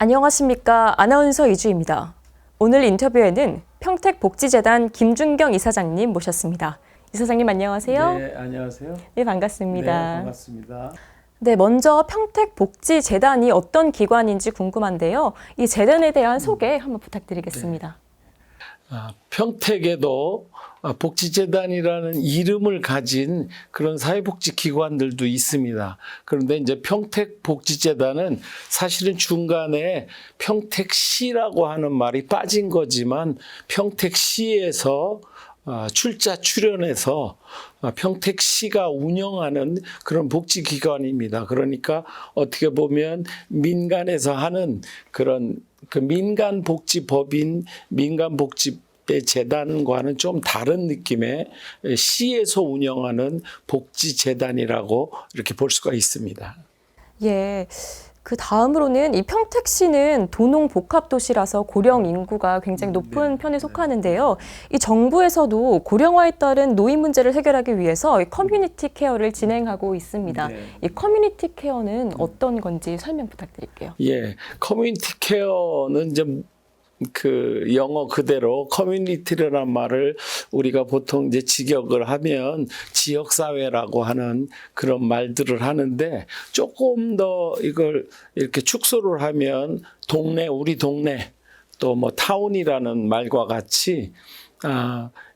안녕하십니까. 아나운서 이주입니다. 오늘 인터뷰에는 평택복지재단 김준경 이사장님 모셨습니다. 이사장님 안녕하세요. 네, 안녕하세요. 네, 반갑습니다. 네, 반갑습니다. 네, 먼저 평택복지재단이 어떤 기관인지 궁금한데요. 이 재단에 대한 소개 한번 부탁드리겠습니다. 평택에도 복지재단이라는 이름을 가진 그런 사회복지 기관들도 있습니다. 그런데 이제 평택복지재단은 사실은 중간에 평택시라고 하는 말이 빠진 거지만 평택시에서 출자출연해서 평택시가 운영하는 그런 복지기관입니다. 그러니까 어떻게 보면 민간에서 하는 그런 그 민간복지법인 민간복지재단과는 좀 다른 느낌의 시에서 운영하는 복지재단이라고 이렇게 볼 수가 있습니다. 예. 그 다음으로는 이 평택시는 도농복합도시라서 고령 인구가 굉장히 높은 편에 속하는데요. 이 정부에서도 고령화에 따른 노인 문제를 해결하기 위해서 이 커뮤니티 케어를 진행하고 있습니다. 네. 이 커뮤니티 케어는 어떤 건지 설명 부탁드릴게요. 예, 커뮤니티 케어는 이제 그 영어 그대로 커뮤니티라는 말을 우리가 보통 이제 직역을 하면 지역사회라고 하는 그런 말들을 하는데 조금 더 이걸 이렇게 축소를 하면 동네, 우리 동네 또 뭐 타운이라는 말과 같이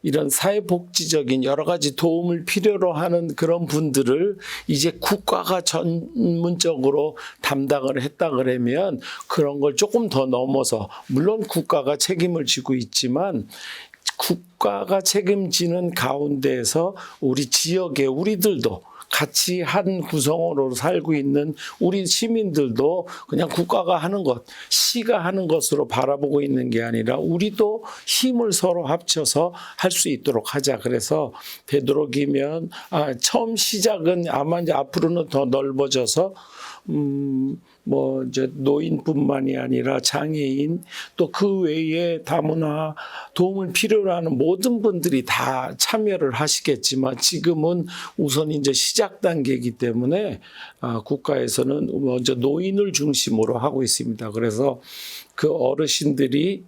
이런 사회복지적인 여러 가지 도움을 필요로 하는 그런 분들을 이제 국가가 전문적으로 담당을 했다 그러면 그런 걸 조금 더 넘어서 물론 국가가 책임을 지고 있지만 국가가 책임지는 가운데에서 우리 지역의 우리들도 같이 한 구성으로 살고 있는 우리 시민들도 그냥 국가가 하는 것, 시가 하는 것으로 바라보고 있는 게 아니라 우리도 힘을 서로 합쳐서 할 수 있도록 하자. 그래서 되도록이면 처음 시작은 아마 이제 앞으로는 더 넓어져서 뭐 이제 노인뿐만이 아니라 장애인 또 그 외에 다문화 도움을 필요로 하는 모든 분들이 다 참여를 하시겠지만 지금은 우선 이제 시작 단계이기 때문에 국가에서는 먼저 노인을 중심으로 하고 있습니다. 그래서 그 어르신들이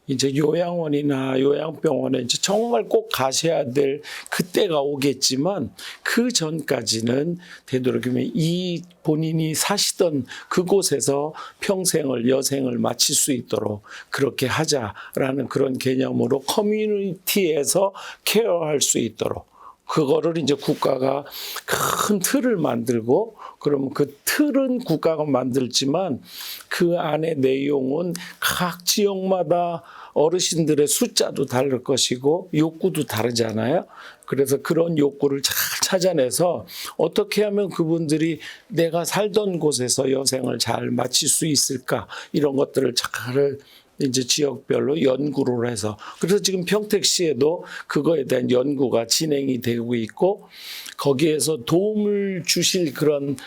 이제 요양원이나 요양병원에 이제 정말 꼭 가셔야 될 그때가 오겠지만 그 전까지는 되도록이면 이 본인이 사시던 그곳에서 평생을 여생을 마칠 수 있도록 그렇게 하자라는 그런 개념으로 커뮤니티에서 케어할 수 있도록 그거를 이제 국가가 큰 틀을 만들고 그러면 그 틀은 국가가 만들지만 그 안에 내용은 각 지역마다 어르신들의 숫자도 다를 것이고 욕구도 다르잖아요. 그래서 그런 욕구를 잘 찾아내서 어떻게 하면 그분들이 내가 살던 곳에서 여생을 잘 마칠 수 있을까 이런 것들을 잘 이제 지역별로 연구를 해서 그래서 지금 평택시에도 그거에 대한 연구가 진행이 되고 있고 거기에서 도움을 주실 그런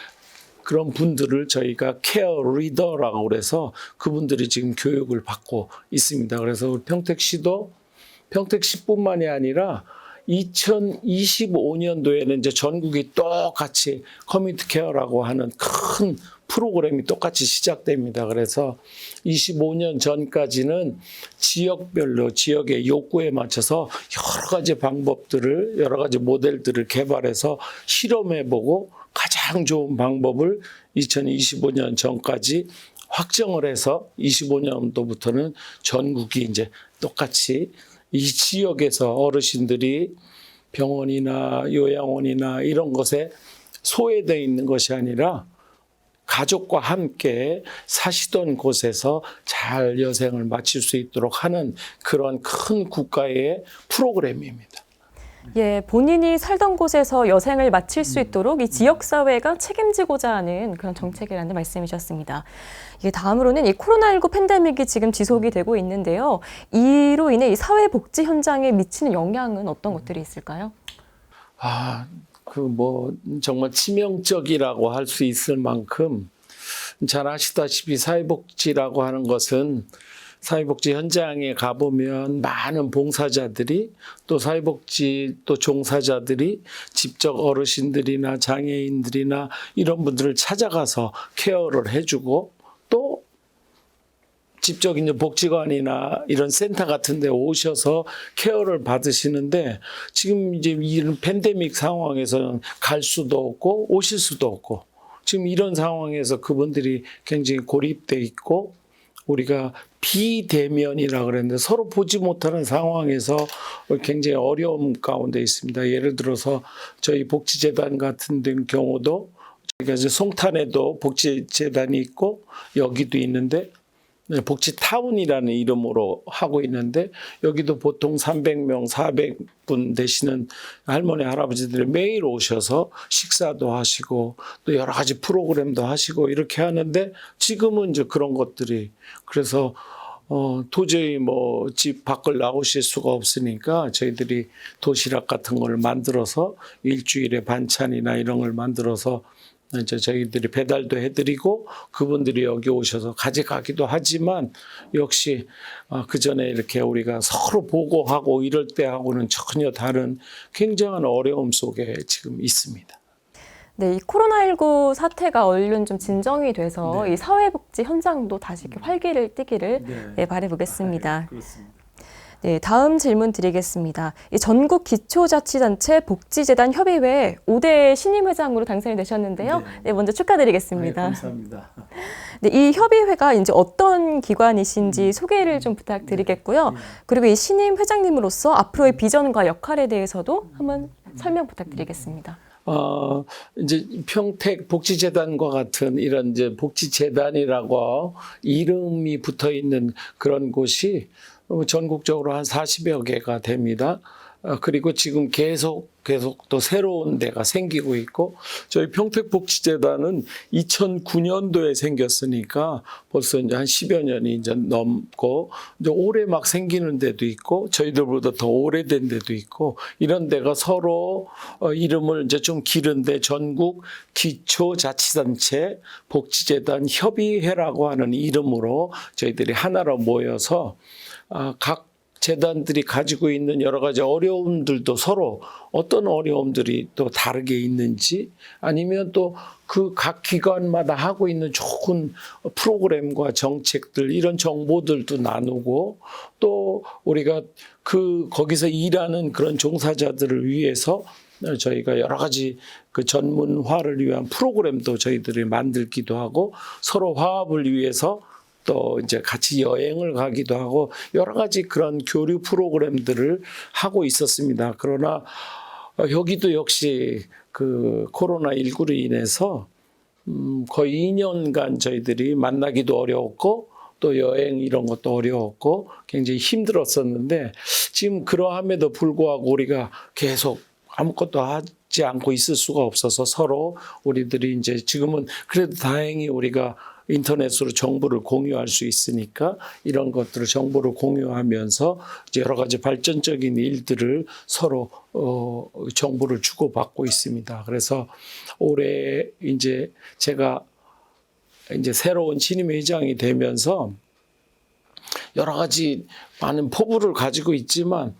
분들을 저희가 케어 리더라고 그래서 그분들이 지금 교육을 받고 있습니다. 그래서 우리 평택시뿐만이 아니라 2025년도에는 이제 전국이 똑같이 커뮤니티 케어라고 하는 큰 프로그램이 똑같이 시작됩니다. 그래서 25년 전까지는 지역별로 지역의 욕구에 맞춰서 여러 가지 방법들을 여러 가지 모델들을 개발해서 실험해보고 가장 좋은 방법을 2025년 전까지 확정을 해서 25년도부터는 전국이 이제 똑같이 이 지역에서 어르신들이 병원이나 요양원이나 이런 것에 소외되어 있는 것이 아니라 가족과 함께 사시던 곳에서 잘 여생을 마칠 수 있도록 하는 그런 큰 국가의 프로그램입니다. 예, 본인이 살던 곳에서 여생을 마칠 수 있도록 이 지역사회가 책임지고자 하는 그런 정책이라는 말씀이셨습니다. 예, 다음으로는 이 코로나19 팬데믹이 지금 지속이 되고 있는데요. 이로 인해 이 사회복지 현장에 미치는 영향은 어떤 것들이 있을까요? 정말 치명적이라고 할 수 있을 만큼 잘 아시다시피 사회복지라고 하는 것은 사회복지 현장에 가보면 많은 봉사자들이 또 사회복지 또 종사자들이 직접 어르신들이나 장애인들이나 이런 분들을 찾아가서 케어를 해주고 또 직접 이제 복지관이나 이런 센터 같은 데 오셔서 케어를 받으시는데 지금 이제 이런 팬데믹 상황에서는 갈 수도 없고 오실 수도 없고 지금 이런 상황에서 그분들이 굉장히 고립돼 있고 우리가 비대면이라 그랬는데 서로 보지 못하는 상황에서 굉장히 어려움 가운데 있습니다. 예를 들어서 저희 복지재단 같은 경우도 저희가 이제 송탄에도 복지재단이 있고 여기도 있는데 복지타운이라는 이름으로 하고 있는데 여기도 보통 300명, 400분 되시는 할머니, 할아버지들이 매일 오셔서 식사도 하시고 또 여러 가지 프로그램도 하시고 이렇게 하는데 지금은 이제 그런 것들이 그래서 도저히 뭐 집 밖을 나오실 수가 없으니까 저희들이 도시락 같은 걸 만들어서 일주일에 반찬이나 이런 걸 만들어서 이제 저희들이 배달도 해드리고 그분들이 여기 오셔서 가져가기도 하지만 역시 그 전에 이렇게 우리가 서로 보고하고 이럴 때하고는 전혀 다른 굉장한 어려움 속에 지금 있습니다. 네, 이 코로나19 사태가 얼른 좀 진정이 돼서 이 사회복지 현장도 다시 이렇게 활기를 띠기를 바라보겠습니다. 그렇습니다. 네, 다음 질문 드리겠습니다. 이 전국 기초자치단체 복지재단 협의회 5대 신임 회장으로 당선이 되셨는데요. 네, 먼저 축하드리겠습니다. 감사합니다. 네, 이 협의회가 이제 어떤 기관이신지 소개를 좀 부탁드리겠고요. 그리고 이 신임 회장님으로서 앞으로의 비전과 역할에 대해서도 한번 설명 부탁드리겠습니다. 이제 평택 복지재단과 같은 이런 이제 복지재단이라고 이름이 붙어 있는 그런 곳이 전국적으로 한 40여 개가 됩니다. 그리고 지금 계속 또 새로운 데가 생기고 있고 저희 평택복지재단은 2009년도에 생겼으니까 벌써 이제 한 10여 년이 이제 넘고 이제 올해 막 생기는 데도 있고 저희들보다 더 오래된 데도 있고 이런 데가 서로 이름을 이제 좀 기른데 전국 기초자치단체 복지재단 협의회라고 하는 이름으로 저희들이 하나로 모여서 각 재단들이 가지고 있는 여러 가지 어려움들도 서로 어떤 어려움들이 또 다르게 있는지 아니면 또 그 각 기관마다 하고 있는 좋은 프로그램과 정책들 이런 정보들도 나누고 또 우리가 거기서 일하는 그런 종사자들을 위해서 저희가 여러 가지 그 전문화를 위한 프로그램도 저희들이 만들기도 하고 서로 화합을 위해서 또 이제 같이 여행을 가기도 하고 여러 가지 그런 교류 프로그램들을 하고 있었습니다. 그러나 여기도 역시 그 코로나19로 인해서 거의 2년간 저희들이 만나기도 어려웠고 또 여행 이런 것도 어려웠고 굉장히 힘들었었는데 지금 그러함에도 불구하고 우리가 계속 아무것도 하지 않고 있을 수가 없어서 서로 우리들이 이제 지금은 그래도 다행히 우리가 인터넷으로 정보를 공유할 수 있으니까 이런 것들을 정보를 공유하면서 이제 여러 가지 발전적인 일들을 서로 정보를 주고받고 있습니다. 그래서 올해 이제 제가 이제 새로운 신임 회장이 되면서 여러 가지 많은 포부를 가지고 있지만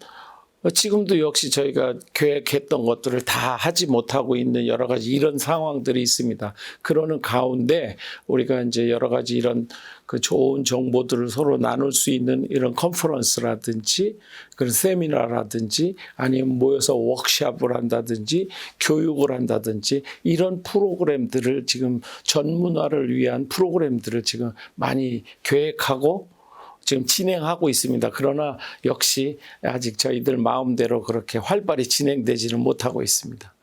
지금도 역시 저희가 계획했던 것들을 다 하지 못하고 있는 여러 가지 이런 상황들이 있습니다. 그러는 가운데 우리가 이제 여러 가지 이런 그 좋은 정보들을 서로 나눌 수 있는 이런 컨퍼런스라든지 그런 세미나라든지 아니면 모여서 워크숍을 한다든지 교육을 한다든지 이런 프로그램들을 지금 전문화를 위한 프로그램들을 지금 많이 계획하고 지금 진행하고 있습니다. 그러나 역시 아직 저희들 마음대로 그렇게 활발히 진행되지는 못하고 있습니다.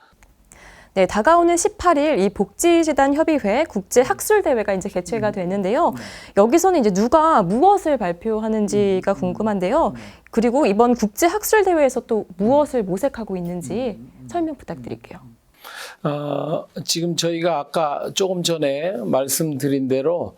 네, 다가오는 18일 이 복지재단 협의회 국제학술대회가 이제 개최가 되는데요. 여기서는 이제 누가 무엇을 발표하는지가 궁금한데요. 그리고 이번 국제학술대회에서 또 무엇을 모색하고 있는지 설명 부탁드릴게요. 지금 저희가 아까 조금 전에 말씀드린 대로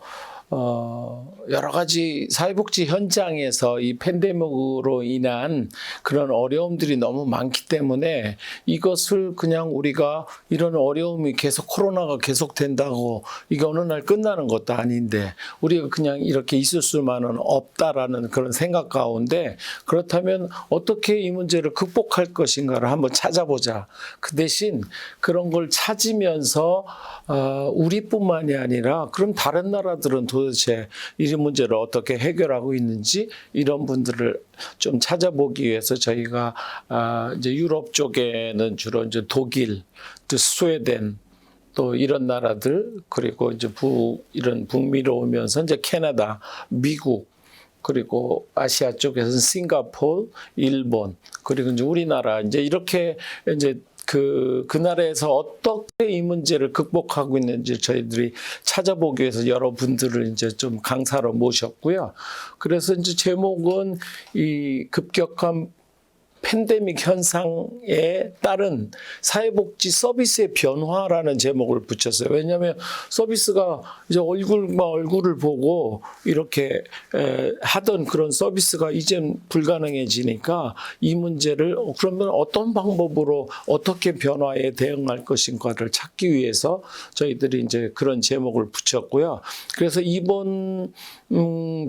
여러 가지 사회복지 현장에서 이 팬데믹으로 인한 그런 어려움들이 너무 많기 때문에 이것을 그냥 우리가 이런 어려움이 계속 코로나가 계속된다고 이게 어느 날 끝나는 것도 아닌데 우리가 그냥 이렇게 있을 수만은 없다라는 그런 생각 가운데 그렇다면 어떻게 이 문제를 극복할 것인가를 한번 찾아보자. 그 대신 그런 걸 찾으면서 우리뿐만이 아니라 그럼 다른 나라들은 도대체 이 문제를 어떻게 해결하고 있는지 이런 분들을 좀 찾아보기 위해서 저희가 이제 유럽 쪽에는 주로 이제 독일, 또 스웨덴, 또 이런 나라들, 그리고 이제 이런 북미로 오면서 이제 캐나다, 미국, 그리고 아시아 쪽에서는 싱가포르, 일본, 그리고 이제 우리나라, 이제 이렇게 이제 그 나라에서 어떻게 이 문제를 극복하고 있는지 저희들이 찾아보기 위해서 여러분들을 이제 좀 강사로 모셨고요. 그래서 이제 제목은 이 급격한 팬데믹 현상에 따른 사회복지 서비스의 변화라는 제목을 붙였어요. 왜냐하면 서비스가 이제 얼굴과 얼굴을 보고 이렇게 하던 그런 서비스가 이젠 불가능해지니까 이 문제를 그러면 어떤 방법으로 어떻게 변화에 대응할 것인가를 찾기 위해서 저희들이 이제 그런 제목을 붙였고요. 그래서 이번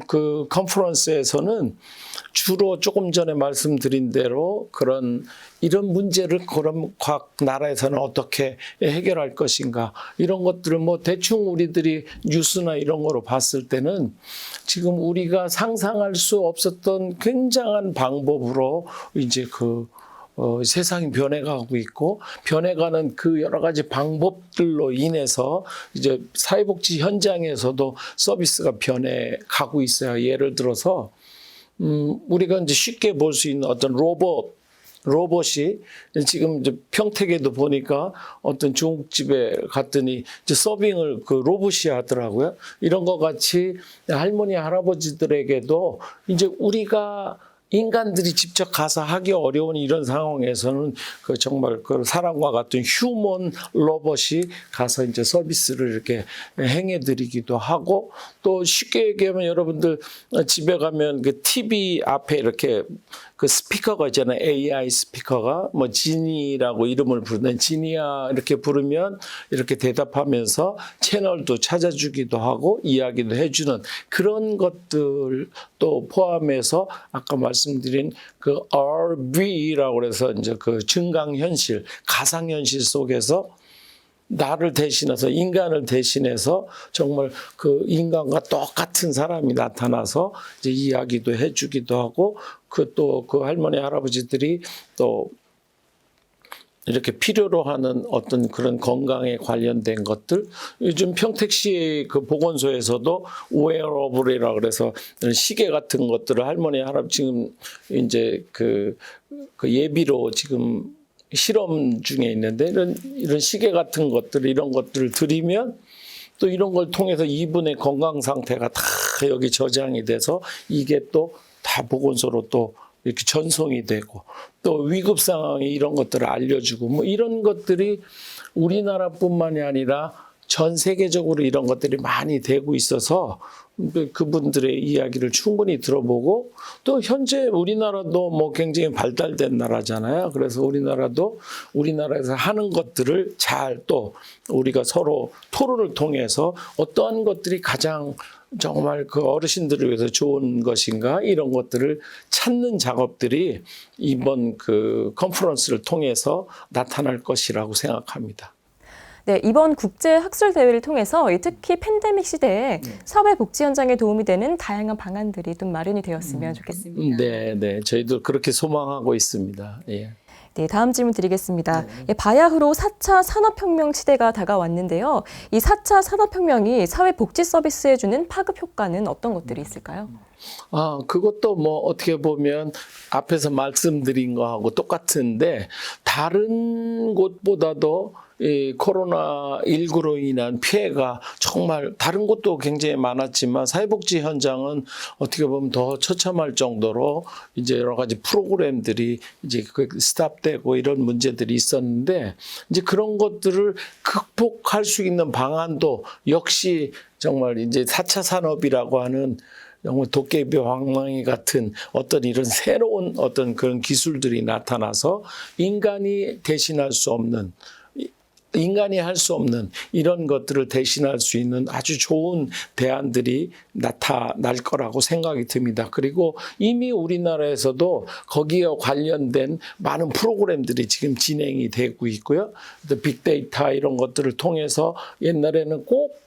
그 컨퍼런스에서는 주로 조금 전에 말씀드린 대로 이런 문제를 그럼 각 나라에서는 어떻게 해결할 것인가 이런 것들을 뭐 대충 우리들이 뉴스나 이런 거로 봤을 때는 지금 우리가 상상할 수 없었던 굉장한 방법으로 이제 세상이 변해가고 있고 변해가는 그 여러 가지 방법들로 인해서 이제 사회복지 현장에서도 서비스가 변해가고 있어요. 예를 들어서 우리가 이제 쉽게 볼 수 있는 어떤 로봇이 지금 이제 평택에도 보니까 어떤 중국집에 갔더니 이제 서빙을 그 로봇이 하더라고요. 이런 것 같이 할머니 할아버지들에게도 이제 우리가 인간들이 직접 가서 하기 어려운 이런 상황에서는 정말 사람과 같은 휴먼 로봇이 가서 이제 서비스를 이렇게 행해드리기도 하고 또 쉽게 얘기하면 여러분들 집에 가면 그 TV 앞에 이렇게 그 스피커가 있잖아요. AI 스피커가 뭐 지니라고 이름을 부르는 지니야 이렇게 부르면 이렇게 대답하면서 채널도 찾아주기도 하고 이야기도 해주는 그런 것들도 포함해서 아까 말씀드린 그 RV라고 해서 이제 그 증강현실, 가상현실 속에서 나를 대신해서 인간을 대신해서 정말 그 인간과 똑같은 사람이 나타나서 이제 이야기도 해주기도 하고 또 그 할머니 할아버지들이 또 이렇게 필요로 하는 어떤 그런 건강에 관련된 것들 요즘 평택시 그 보건소에서도 웨어러블이라 그래서 시계 같은 것들을 할머니 할아버지 지금 이제 그 예비로 지금 실험 중에 있는데 이런 시계 같은 것들 이런 것들을 드리면 또 이런 걸 통해서 이분의 건강 상태가 다 여기 저장이 돼서 이게 또 다 보건소로 또 이렇게 전송이 되고 또 위급 상황에 이런 것들을 알려주고 뭐 이런 것들이 우리나라뿐만이 아니라 전 세계적으로 이런 것들이 많이 되고 있어서 그분들의 이야기를 충분히 들어보고 또 현재 우리나라도 뭐 굉장히 발달된 나라잖아요. 그래서 우리나라에서 하는 것들을 잘 또 우리가 서로 토론을 통해서 어떠한 것들이 가장 정말 그 어르신들을 위해서 좋은 것인가 이런 것들을 찾는 작업들이 이번 그 컨퍼런스를 통해서 나타날 것이라고 생각합니다. 네, 이번 국제 학술 대회를 통해서 특히 팬데믹 시대에 사회 복지 현장에 도움이 되는 다양한 방안들이 좀 마련이 되었으면 좋겠습니다. 네, 저희도 그렇게 소망하고 있습니다. 예. 네, 다음 질문 드리겠습니다. 바야흐로 4차 산업혁명 시대가 다가왔는데요. 이 4차 산업혁명이 사회복지 서비스에 주는 파급 효과는 어떤 것들이 있을까요? 그것도 뭐 어떻게 보면 앞에서 말씀드린 거하고 똑같은데 다른 곳보다도 이 코로나19로 인한 피해가 정말 다른 곳도 굉장히 많았지만 사회복지 현장은 어떻게 보면 더 처참할 정도로 이제 여러 가지 프로그램들이 이제 스탑되고 이런 문제들이 있었는데 이제 그런 것들을 극복할 수 있는 방안도 역시 정말 이제 4차 산업이라고 하는 정말 도깨비 방망이 같은 어떤 이런 새로운 어떤 그런 기술들이 나타나서 인간이 대신할 수 없는 인간이 할 수 없는 이런 것들을 대신할 수 있는 아주 좋은 대안들이 나타날 거라고 생각이 듭니다. 그리고 이미 우리나라에서도 거기에 관련된 많은 프로그램들이 지금 진행이 되고 있고요. 빅데이터 이런 것들을 통해서 옛날에는 꼭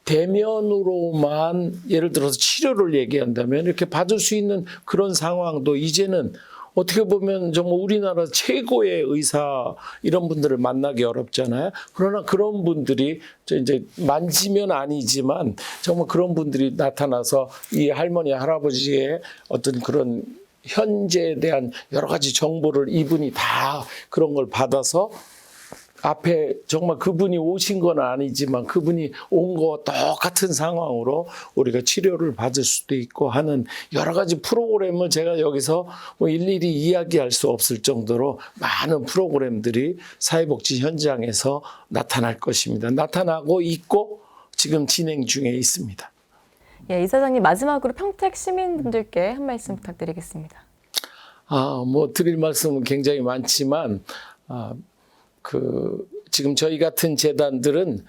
대면으로만 예를 들어서 치료를 얘기한다면 이렇게 받을 수 있는 그런 상황도 이제는 어떻게 보면 정말 우리나라 최고의 의사 이런 분들을 만나기 어렵잖아요. 그러나 그런 분들이 이제 만지면 아니지만 정말 그런 분들이 나타나서 이 할머니 할아버지의 어떤 그런 현재에 대한 여러 가지 정보를 이분이 다 그런 걸 받아서 앞에 정말 그분이 오신 건 아니지만 그분이 온 거 똑같은 상황으로 우리가 치료를 받을 수도 있고 하는 여러 가지 프로그램을 제가 여기서 뭐 일일이 이야기할 수 없을 정도로 많은 프로그램들이 사회복지 현장에서 나타날 것입니다. 나타나고 있고 지금 진행 중에 있습니다. 예, 이사장님 마지막으로 평택 시민분들께 한 말씀 부탁드리겠습니다. 뭐 드릴 말씀은 굉장히 많지만 지금 저희 같은 재단들은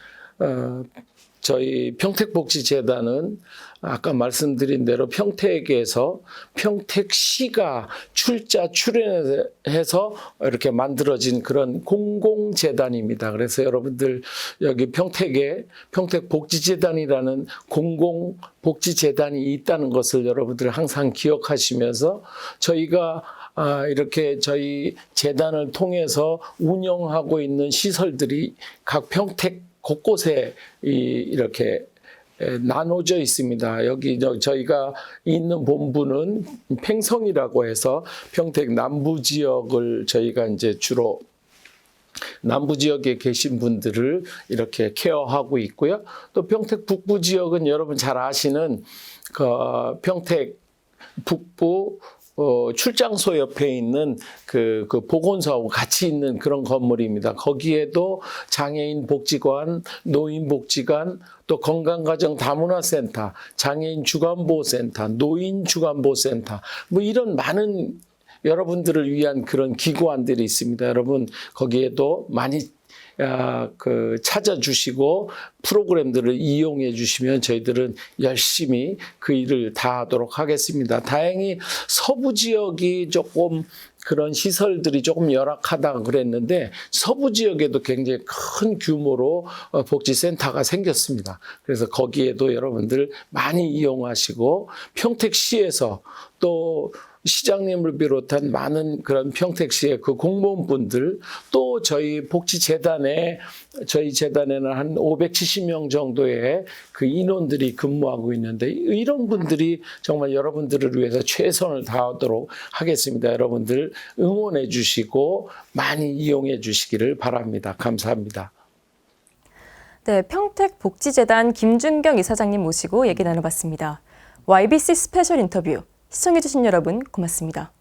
저희 평택복지재단은 아까 말씀드린 대로 평택에서 평택시가 출연해서 이렇게 만들어진 그런 공공재단입니다. 그래서 여러분들 여기 평택에 평택복지재단이라는 공공복지재단이 있다는 것을 여러분들 항상 기억하시면서 저희가 이렇게 저희 재단을 통해서 운영하고 있는 시설들이 각 평택 곳곳에 이렇게 나눠져 있습니다. 여기 저희가 있는 본부는 팽성이라고 해서 평택 남부 지역을 저희가 이제 주로 남부 지역에 계신 분들을 이렇게 케어하고 있고요. 또 평택 북부 지역은 여러분 잘 아시는 그 평택 북부 출장소 옆에 있는 그 보건소하고 같이 있는 그런 건물입니다. 거기에도 장애인 복지관, 노인 복지관, 또 건강가정 다문화센터, 장애인 주간보호센터, 노인 주간보호센터, 뭐 이런 많은 여러분들을 위한 그런 기관들이 있습니다. 여러분 거기에도 많이 찾아주시고 프로그램들을 이용해 주시면 저희들은 열심히 그 일을 다하도록 하겠습니다. 다행히 서부 지역이 조금 그런 시설들이 조금 열악하다고 그랬는데 서부 지역에도 굉장히 큰 규모로 복지센터가 생겼습니다. 그래서 거기에도 여러분들 많이 이용하시고 평택시에서 또 시장님을 비롯한 많은 그런 평택시의 그 공무원분들 또 저희 복지재단에 저희 재단에는 한 570명 정도의 그 인원들이 근무하고 있는데 이런 분들이 정말 여러분들을 위해서 최선을 다하도록 하겠습니다. 여러분들 응원해 주시고 많이 이용해 주시기를 바랍니다. 감사합니다. 네, 평택복지재단 김준경 이사장님 모시고 얘기 나눠봤습니다. YBC 스페셜 인터뷰 시청해주신 여러분 고맙습니다.